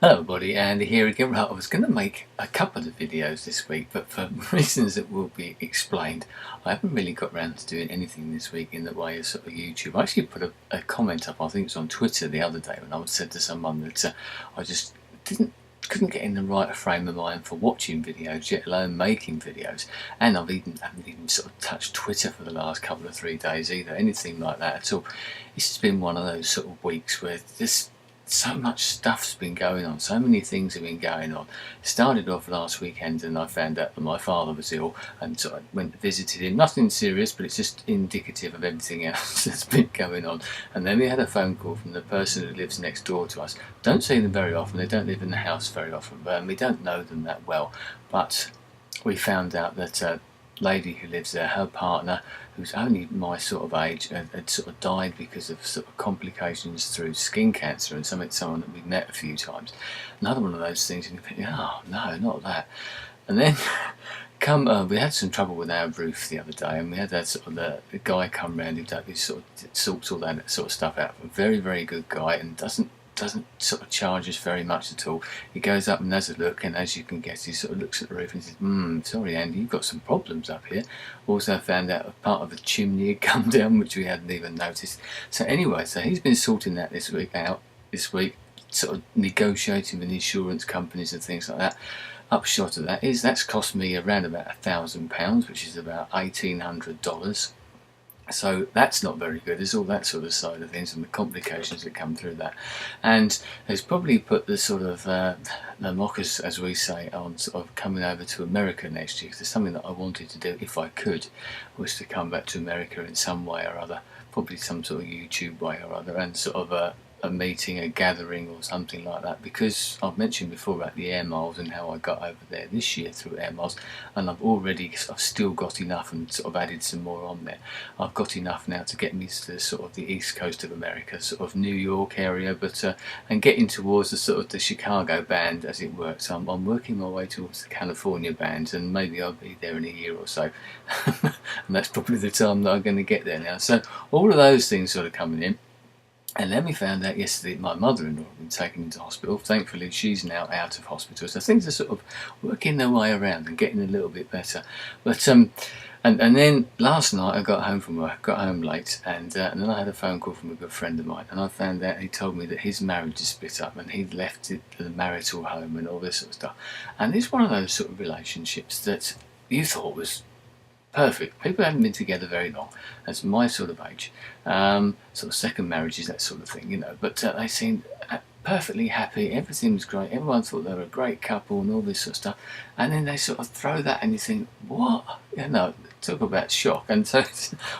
Hello everybody, Andy here again. Right, I was going to make a couple of videos this week, but for reasons that will be explained, I haven't really got around to doing anything this week in the way of sort of YouTube. I actually put a comment up, I think it was on Twitter the other day, when I said to someone that I just couldn't get in the right frame of mind for watching videos, yet alone making videos. And haven't even sort of touched Twitter for the last couple of 3 days either, anything like that at all. It's just been one of those sort of weeks where this so much stuff's been going on, so many things have been going on. It started off last weekend and I found out that my father was ill, and so I went and visited him. Nothing serious, but it's just indicative of everything else that's been going on. And then we had a phone call from the person who lives next door to us. Don't see them very often, they don't live in the house very often, but we don't know them that well. But we found out that lady who lives there, her partner, who's only my sort of age, had sort of died because of sort of complications through skin cancer, and someone that we've met a few times. Another one of those things, and you think, oh no, not that. And then we had some trouble with our roof the other day, and we had that sort of the guy come round who sort of sorts all that sort of stuff out. A very, very good guy, and doesn't sort of charge us very much at all. He goes up and has a look, and as you can guess, he sort of looks at the roof and says, sorry Andy, you've got some problems up here. Also found out a part of the chimney had come down, which we hadn't even noticed. So anyway, so he's been sorting that this week, sort of negotiating with insurance companies and things like that. Upshot of that is that's cost me around about £1,000, which is about $1,800. So that's not very good. There's all that sort of side of things and the complications that come through that. And it's probably put the sort of the mockers, as we say, on sort of coming over to America next year. Because it's something that I wanted to do, if I could, was to come back to America in some way or other, probably some sort of YouTube way or other, and sort of a meeting, a gathering or something like that, because I've mentioned before about the air miles and how I got over there this year through air miles, and I've still got enough, and sort of added some more on there. I've got enough now to get me to sort of the east coast of America, sort of New York area, but and getting towards the sort of the Chicago band, as it were. So I'm working my way towards the California band, and maybe I'll be there in a year or so. And that's probably the time that I'm going to get there now. So all of those things sort of coming in. And then we found out yesterday my mother-in-law had been taken into hospital. Thankfully, she's now out of hospital. So things are sort of working their way around and getting a little bit better. But and then last night I got home from work, got home late, and then I had a phone call from a good friend of mine, and I found out he told me that his marriage is split up and he'd left the marital home and all this sort of stuff. And it's one of those sort of relationships that you thought was perfect. People haven't been together very long. That's my sort of age. Sort of second marriages, that sort of thing, But they seemed perfectly happy. Everything was great. Everyone thought they were a great couple and all this sort of stuff. And then they sort of throw that, and you think, what? Talk about shock. And so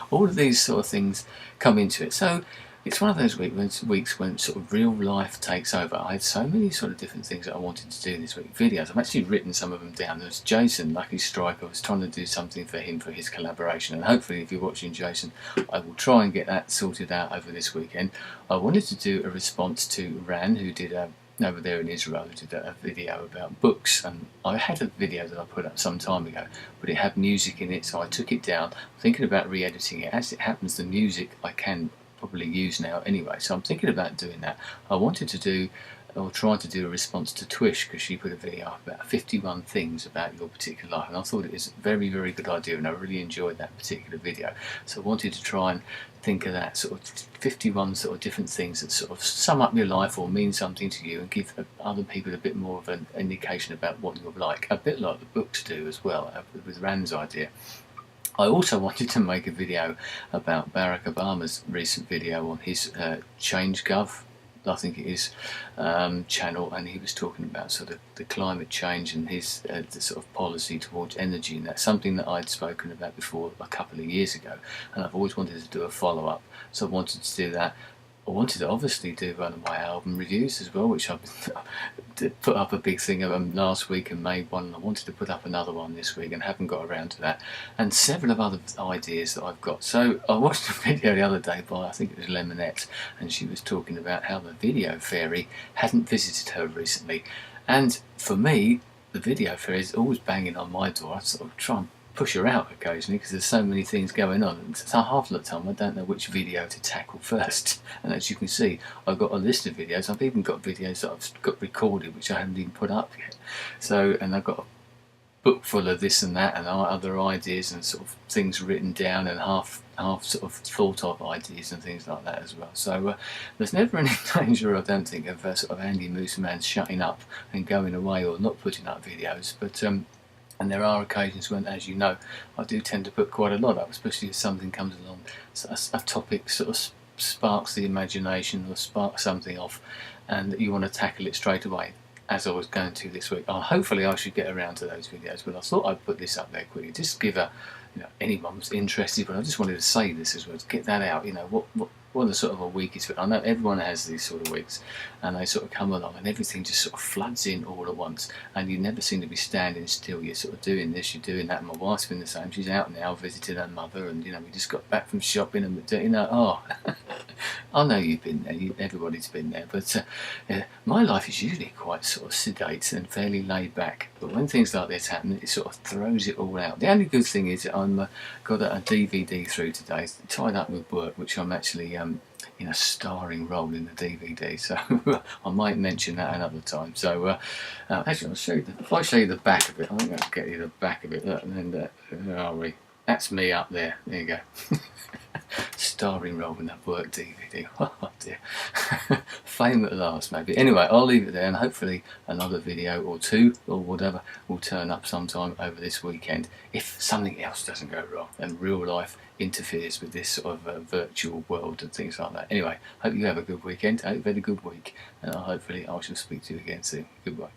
all of these sort of things come into it. So it's one of those weeks when sort of real life takes over. I had so many sort of different things that I wanted to do this week. Videos. I've actually written some of them down. There's Jason, Lucky Strike. I was trying to do something for him for his collaboration. And hopefully, if you're watching Jason, I will try and get that sorted out over this weekend. I wanted to do a response to Ran, who did over there in Israel, who did a video about books. And I had a video that I put up some time ago, but it had music in it, so I took it down. I'm thinking about re-editing it. As it happens, the music I can probably use now anyway, so I'm thinking about doing that. I wanted to do, or try to do, a response to Twish, because she put a video up about 51 things about your particular life, and I thought it was a very, very good idea, and I really enjoyed that particular video. So I wanted to try and think of that sort of 51 sort of different things that sort of sum up your life or mean something to you, and give other people a bit more of an indication about what you're like, a bit like the books do as well, with Rand's idea. I also wanted to make a video about Barack Obama's recent video on his ChangeGov, I think it is, channel, and he was talking about sort of the climate change and his the sort of policy towards energy, and that's something that I'd spoken about before a couple of years ago, and I've always wanted to do a follow-up, so I wanted to do that. I wanted to obviously do one of my album reviews as well, which I put up a big thing of them last week and made one, and I wanted to put up another one this week and haven't got around to that, and several of other ideas that I've got. So I watched a video the other day by, I think it was Lemonette, and she was talking about how the video fairy hadn't visited her recently, and for me, the video fairy is always banging on my door. I sort of try and push her out occasionally because there's so many things going on. And so half of the time I don't know which video to tackle first. And as you can see, I've got a list of videos. I've even got videos that I've got recorded which I haven't even put up yet. So, and I've got a book full of this and that and other ideas and sort of things written down and half sort of thought of ideas and things like that as well. So there's never any danger, I don't think, of sort of Andy Mooseman shutting up and going away or not putting up videos. But and there are occasions when, as you know, I do tend to put quite a lot up, especially if something comes along, so a topic sort of sparks the imagination or sparks something off, and you want to tackle it straight away, as I was going to this week. Hopefully I should get around to those videos, but I thought I'd put this up there quickly, just to give anyone's interested, but I just wanted to say this as well, to get that out. What the sort of a week is. I know everyone has these sort of weeks, and they sort of come along and everything just sort of floods in all at once, and you never seem to be standing still. You're sort of doing this, you're doing that. My wife's been the same. She's out now visiting her mother, and we just got back from shopping, and I know you've been there, everybody's been there, but my life is usually quite sort of sedate and fairly laid back, but when things like this happen, it sort of throws it all out. The only good thing is that I'm got a DVD through today, tied up with work, which I'm actually in a starring role in the DVD, so I might mention that another time. So actually, I'll show you if I show you the back of it, I think I'll get you the back of it. And then where are we? That's me up there. There you go. Starring role in that work DVD. Oh dear. Fame at last, maybe. Anyway, I'll leave it there, and hopefully another video or two or whatever will turn up sometime over this weekend, if something else doesn't go wrong and real life interferes with this sort of virtual world and things like that. Anyway, hope you have a good weekend. I hope you've had a good week, and hopefully I shall speak to you again soon. Goodbye.